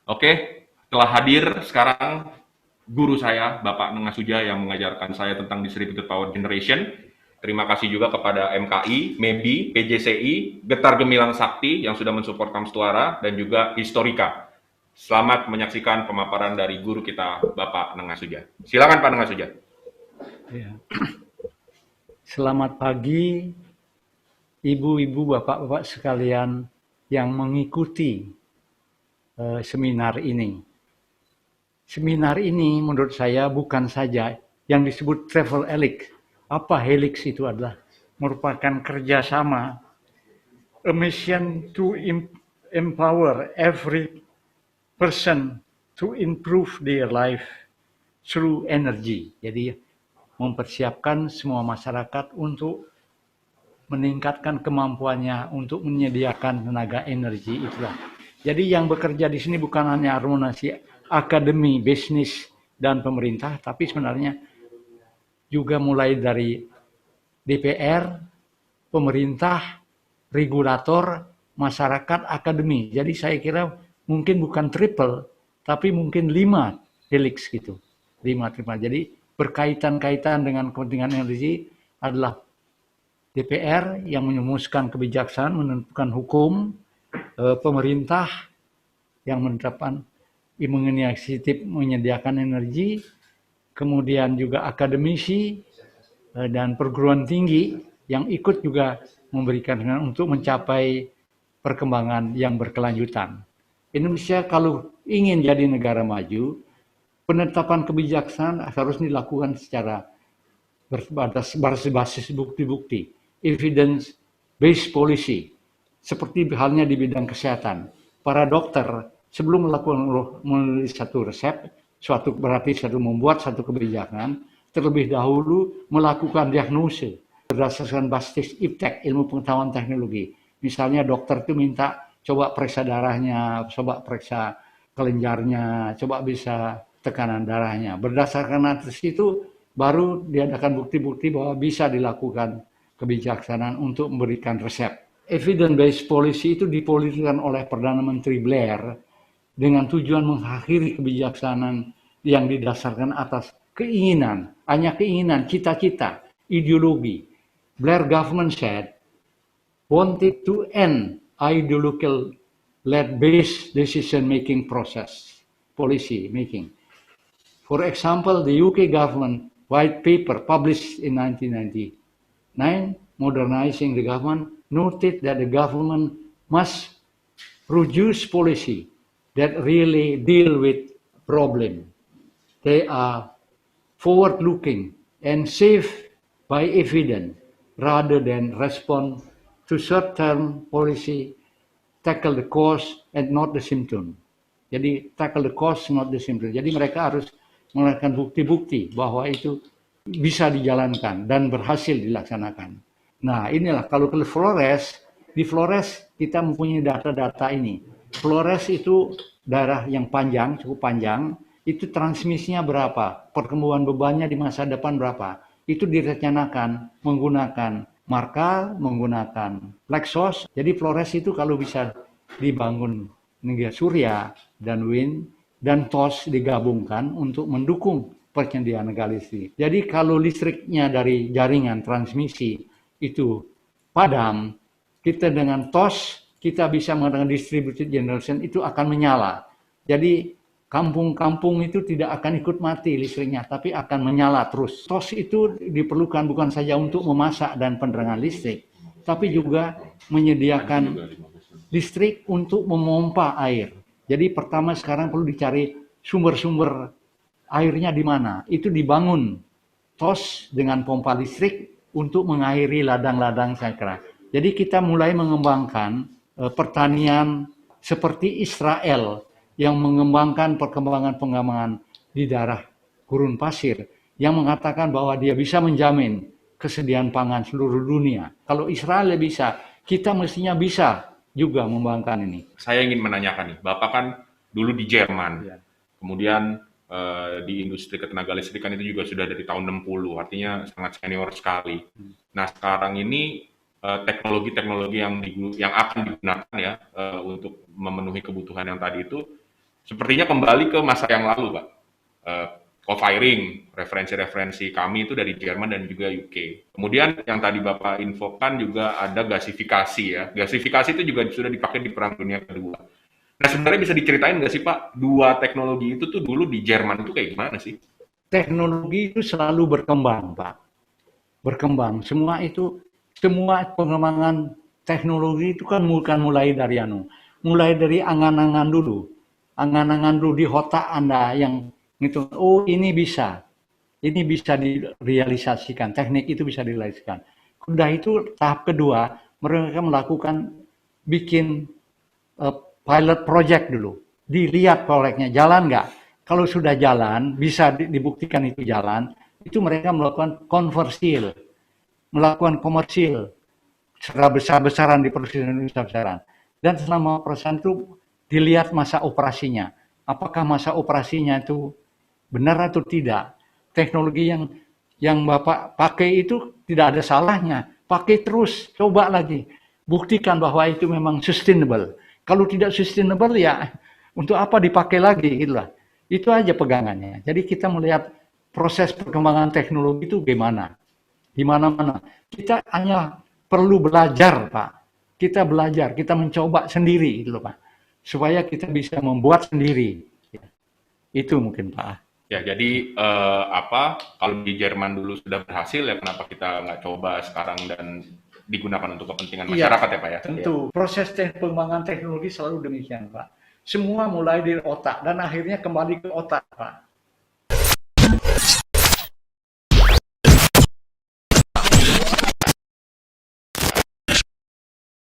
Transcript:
Oke, telah hadir sekarang guru saya, Bapak Nengasuja, yang mengajarkan saya tentang Distributed Power Generation. Terima kasih juga kepada MKI, MEBI, PJCI, Getar Gemilang Sakti yang sudah mensupport Kamstuara, dan juga Historika. Selamat menyaksikan pemaparan dari guru kita, Bapak Nengasuja. Silakan Pak Nengasuja. Ya. Selamat pagi, ibu-ibu, bapak-bapak sekalian yang mengikuti seminar ini. Seminar ini menurut saya bukan saja yang disebut travel helix. Apa helix itu adalah merupakan kerjasama, a mission to empower every person to improve their life through energy. Jadi mempersiapkan semua masyarakat untuk meningkatkan kemampuannya untuk menyediakan tenaga energi itulah. Jadi yang bekerja di sini bukan hanya harmonisasi akademi, bisnis, dan pemerintah, tapi sebenarnya juga mulai dari DPR, pemerintah, regulator, masyarakat, akademi. Jadi saya kira mungkin bukan triple, tapi mungkin 5 helix gitu. 5. Jadi berkaitan-kaitan dengan kepentingan energi adalah DPR yang menyemuskan kebijaksanaan, menentukan hukum, pemerintah yang menetapkan inisiatif menyediakan energi, kemudian juga akademisi dan perguruan tinggi yang ikut juga memberikan untuk mencapai perkembangan yang berkelanjutan. Indonesia kalau ingin jadi negara maju, penetapan kebijaksanaan harus dilakukan secara berbasis bukti-bukti, evidence based policy, seperti halnya di bidang kesehatan. Para dokter sebelum melakukan menulis satu resep, berarti membuat satu kebijakan, terlebih dahulu melakukan diagnosis berdasarkan basis iptek, ilmu pengetahuan teknologi. Misalnya dokter itu minta coba periksa darahnya, coba periksa kelenjarnya, coba bisa tekanan darahnya. Berdasarkan atas itu baru diadakan bukti-bukti bahwa bisa dilakukan kebijaksanaan untuk memberikan resep. Evidence based policy itu dipolisikan oleh Perdana Menteri Blair dengan tujuan mengakhiri kebijaksanaan yang didasarkan atas keinginan, hanya keinginan, cita-cita, ideologi. Blair government said wanted to end ideological led based decision making process, policy making. For example, the UK government white paper published in 1999, modernizing the government, noted that the government must produce policy that really deal with problem. They are forward-looking and safe by evidence rather than respond to short-term policy, tackle the cause and not the symptom. Jadi tackle the cause, not the symptom. Jadi mereka harus melakukan bukti-bukti bahwa itu bisa dijalankan dan berhasil dilaksanakan. Nah inilah kalau ke Flores, di Flores kita mempunyai data-data ini. Flores itu daerah yang panjang, cukup panjang, itu transmisinya berapa, perkembangan bebannya di masa depan berapa. Itu direncanakan menggunakan marka, menggunakan Lexos. Jadi Flores itu kalau bisa dibangun energi surya dan wind dan TOS digabungkan untuk mendukung penyediaan energi listrik. Jadi kalau listriknya dari jaringan transmisi itu padam, kita dengan TOS kita bisa menggunakan distributed generation itu akan menyala. Jadi kampung-kampung itu tidak akan ikut mati listriknya, tapi akan menyala terus. TOS itu diperlukan bukan saja untuk memasak dan penerangan listrik, tapi juga menyediakan listrik untuk memompa air. Jadi pertama sekarang perlu dicari sumber-sumber airnya di mana. Itu dibangun TOS dengan pompa listrik untuk mengairi ladang-ladang saya kira. Jadi kita mulai mengembangkan pertanian seperti Israel yang mengembangkan perkembangan-pengembangan di daerah gurun pasir yang mengatakan bahwa dia bisa menjamin kesediaan pangan seluruh dunia. Kalau Israel bisa, kita mestinya bisa juga membangkang ini. Saya ingin menanyakan nih, Bapak kan dulu di Jerman, Ya. kemudian di industri ketenaga listrikan itu juga sudah dari tahun 60, artinya sangat senior sekali. Nah sekarang ini teknologi-teknologi yang akan digunakan ya untuk memenuhi kebutuhan yang tadi itu Sepertinya kembali ke masa yang lalu, Pak. Eh, Co-firing, referensi-referensi kami itu dari Jerman dan juga UK. Kemudian yang tadi Bapak infokan juga ada gasifikasi ya. Gasifikasi itu juga sudah dipakai di Perang Dunia Kedua. Nah, sebenarnya bisa diceritain nggak sih, Pak, dua teknologi itu tuh dulu di Jerman itu kayak gimana sih? Teknologi itu selalu berkembang, Pak. Berkembang. Semua pengembangan teknologi itu kan bukan mulai dari mulai dari angan-angan dulu. Angan-angan dulu di otak Anda yang itu, oh ini bisa direalisasikan, teknik itu bisa direalisasikan. Udah itu tahap kedua, mereka melakukan bikin pilot project dulu. Dilihat proyeknya jalan nggak. Kalau sudah jalan, bisa dibuktikan itu jalan, itu mereka melakukan konversil, melakukan komersil secara besar-besaran di perusahaan besar-besaran. Dan selama perusahaan itu dilihat masa operasinya. Apakah masa operasinya itu benar atau tidak? Teknologi yang Bapak pakai itu tidak ada salahnya. Pakai terus, coba lagi. Buktikan bahwa itu memang sustainable. Kalau tidak sustainable ya untuk apa dipakai lagi gitu lah. Itu aja pegangannya. Jadi kita melihat proses perkembangan teknologi itu gimana. Di mana-mana. Kita hanya perlu belajar, Pak. Kita belajar, kita mencoba sendiri gitu loh, Pak. Supaya kita bisa membuat sendiri. Itu mungkin, Pak. Ya, jadi apa? Kalau di Jerman dulu sudah berhasil, ya kenapa kita nggak coba sekarang dan digunakan untuk kepentingan Iya, masyarakat ya, Pak ya? tentu. Proses pengembangan teknologi selalu demikian, Pak. Semua mulai dari otak dan akhirnya kembali ke otak, Pak.